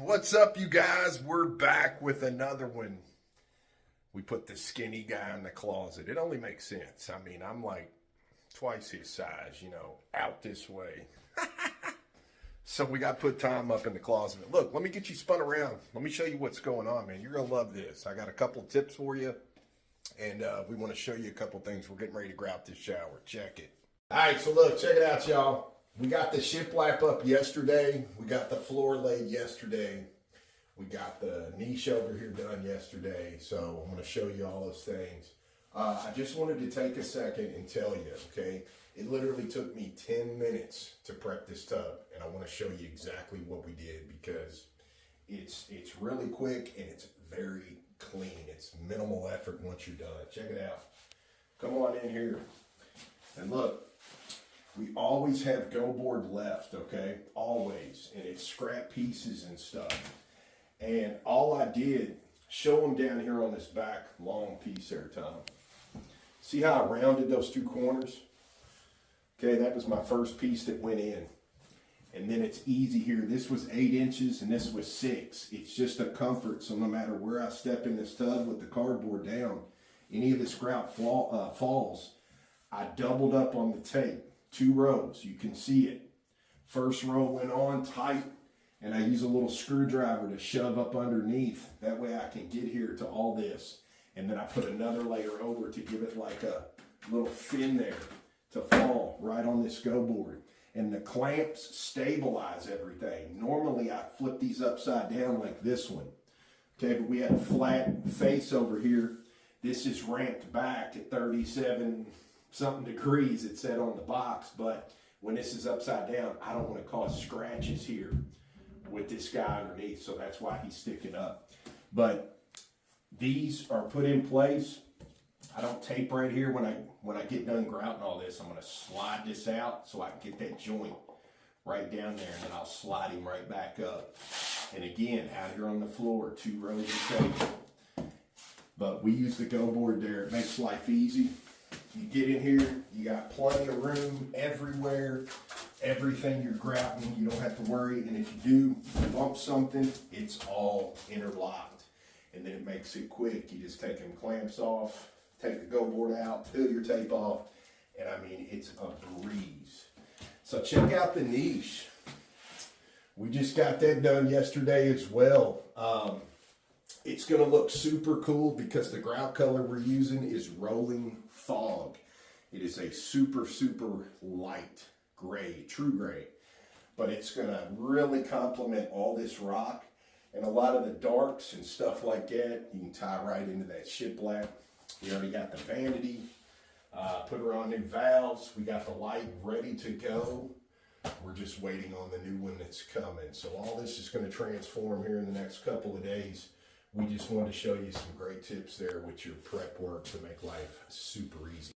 What's up, you guys? We're back with another one. We put the skinny guy in the closet. It only makes sense. I mean, I'm like twice his size, out this way. So we got to put Tom up in the closet. Look, let me get you spun around. Let me show you what's going on, man. You're going to love this. I got a couple of tips for you, and we want to show you a couple things. We're getting ready to grout this shower. Check it. All right, so look, check it out, y'all. We got the shiplap up yesterday. We got the floor laid yesterday. We got the niche over here done yesterday. So I'm going to show you all those things. I just wanted to take a second and tell you, okay? It literally took me 10 minutes to prep this tub. And I want to show you exactly what we did because it's really quick and it's very clean. It's minimal effort once you're done. Check it out. Come on in here. And look. We always have go board left, okay? Always. And it's scrap pieces and stuff. And all I did, show them down here on this back long piece there, Tom. See how I rounded those two corners? Okay, that was my first piece that went in. And then it's easy here. This was 8 inches and this was 6. It's just a comfort. So no matter where I step in this tub with the cardboard down, any of this grout falls, I doubled up on the tape. 2 rows, you can see it. First row went on tight, and I use a little screwdriver to shove up underneath. That way I can get here to all this. And then I put another layer over to give it like a little fin there to fall right on this go board. And the clamps stabilize everything. Normally I flip these upside down like this one. Okay, but we had a flat face over here. This is ramped back at 37 something degrees, it said on the box, but when this is upside down, I don't want to cause scratches here with this guy underneath, so that's why he's sticking up. But these are put in place. I don't tape right here. When I get done grouting all this, I'm going to slide this out so I can get that joint right down there, and then I'll slide him right back up. And again, out here on the floor, 2 rows of tape. But we use the go board there. It makes life easy. You get in here, you got plenty of room everywhere. Everything you're grouting, you don't have to worry. And if you do bump something, it's all interlocked. And then it makes it quick. You just take them clamps off, take the go board out, peel your tape off, and I mean, it's a breeze. So check out the niche. We just got that done yesterday as well. It's going to look super cool because the grout color we're using is Rolling Fog. It is a super, super light gray, true gray. But it's going to really complement all this rock. And a lot of the darks and stuff like that, you can tie right into that shiplap. We already got the vanity. Put her on new valves. We got the light ready to go. We're just waiting on the new one that's coming. So all this is going to transform here in the next couple of days. We just wanted to show you some great tips there with your prep work to make life super easy.